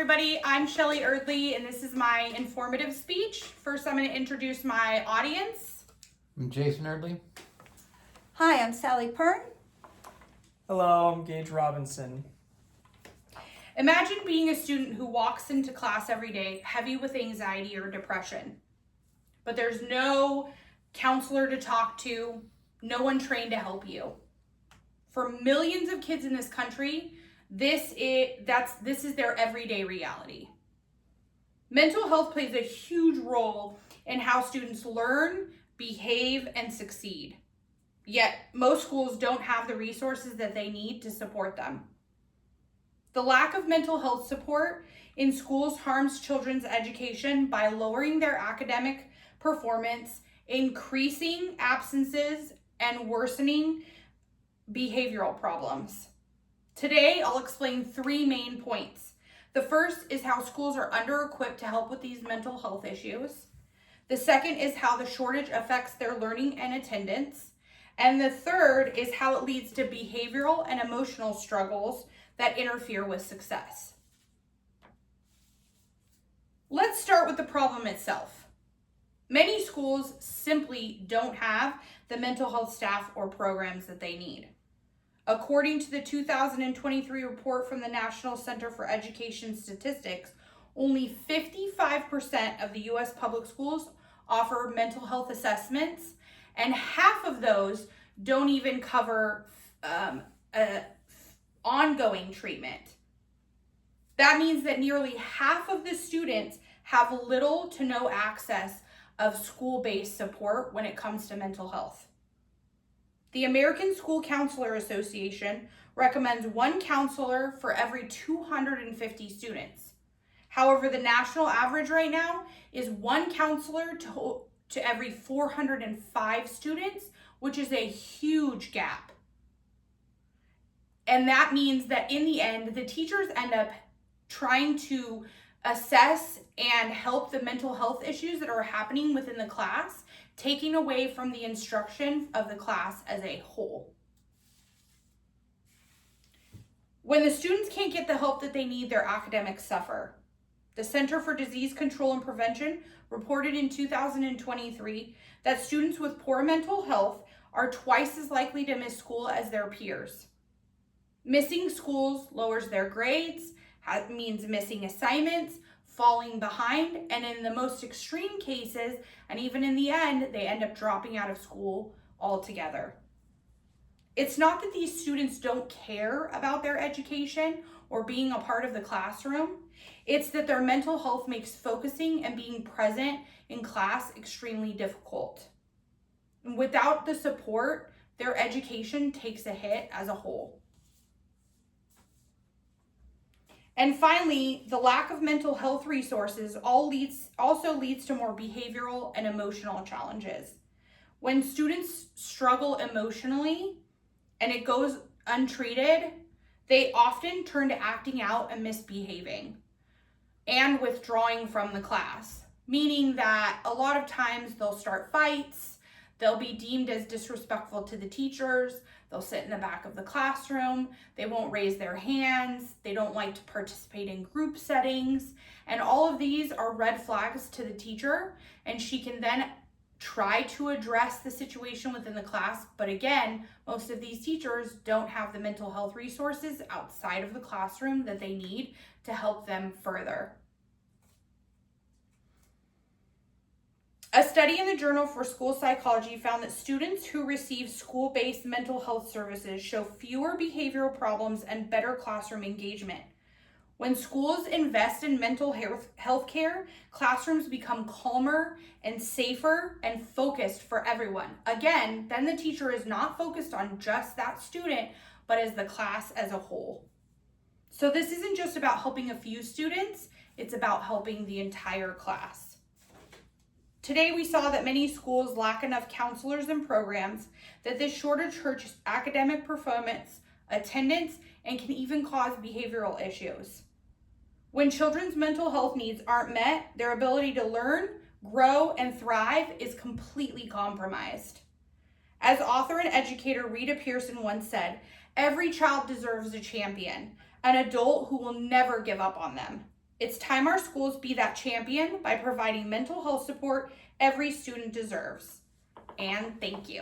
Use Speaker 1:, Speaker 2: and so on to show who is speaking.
Speaker 1: everybody. I'm Shelley Eardley, and this is my informative speech. First, I'm going to introduce my audience.
Speaker 2: I'm Jason Eardley.
Speaker 3: Hi, I'm Sally Pern.
Speaker 4: Hello, I'm Gage Robinson.
Speaker 1: Imagine being a student who walks into class every day heavy with anxiety or depression, but there's no counselor to talk to, no one trained to help you. For millions of kids in this country, this is their everyday reality. Mental health plays a huge role in how students learn, behave, and succeed. Yet, most schools don't have the resources that they need to support them. The lack of mental health support in schools harms children's education by lowering their academic performance, increasing absences, and worsening behavioral problems. Today, I'll explain 3 main points. The first is how schools are under-equipped to help with these mental health issues. The second is how the shortage affects their learning and attendance. And the third is how it leads to behavioral and emotional struggles that interfere with success. Let's start with the problem itself. Many schools simply don't have the mental health staff or programs that they need. According to the 2023 report from the National Center for Education Statistics, only 55% of the U.S. public schools offer mental health assessments, and half of those don't even cover ongoing treatment. That means that nearly half of the students have little to no access of school-based support when it comes to mental health. The American School Counselor Association recommends 1 counselor for every 250 students. However, the national average right now is 1 counselor to every 405 students, which is a huge gap. And that means that in the end, the teachers end up trying to assess and help the mental health issues that are happening within the class, taking away from the instruction of the class as a whole. When the students can't get the help that they need, their academics suffer. The Center for Disease Control and Prevention reported in 2023 that students with poor mental health are twice as likely to miss school as their peers. Missing schools lowers their grades, means missing assignments, falling behind, and in the most extreme cases, and even in the end, they end up dropping out of school altogether. It's not that these students don't care about their education or being a part of the classroom. It's that their mental health makes focusing and being present in class extremely difficult. And without the support, their education takes a hit as a whole. And finally, the lack of mental health resources also leads to more behavioral and emotional challenges. When students struggle emotionally and it goes untreated, they often turn to acting out and misbehaving and withdrawing from the class, meaning that a lot of times they'll start fights, they'll be deemed as disrespectful to the teachers, they'll sit in the back of the classroom, they won't raise their hands, they don't like to participate in group settings, and all of these are red flags to the teacher, and she can then try to address the situation within the class, but again, most of these teachers don't have the mental health resources outside of the classroom that they need to help them further. A study in the Journal for School Psychology found that students who receive school-based mental health services show fewer behavioral problems and better classroom engagement. When schools invest in mental health care, classrooms become calmer and safer and focused for everyone. Again, then the teacher is not focused on just that student, but as the class as a whole. So this isn't just about helping a few students, it's about helping the entire class. Today, we saw that many schools lack enough counselors and programs, that this shortage hurts academic performance, attendance, and can even cause behavioral issues. When children's mental health needs aren't met, their ability to learn, grow, and thrive is completely compromised. As author and educator Rita Pearson once said, "Every child deserves a champion, an adult who will never give up on them." It's time our schools be that champion by providing mental health support every student deserves. And thank you.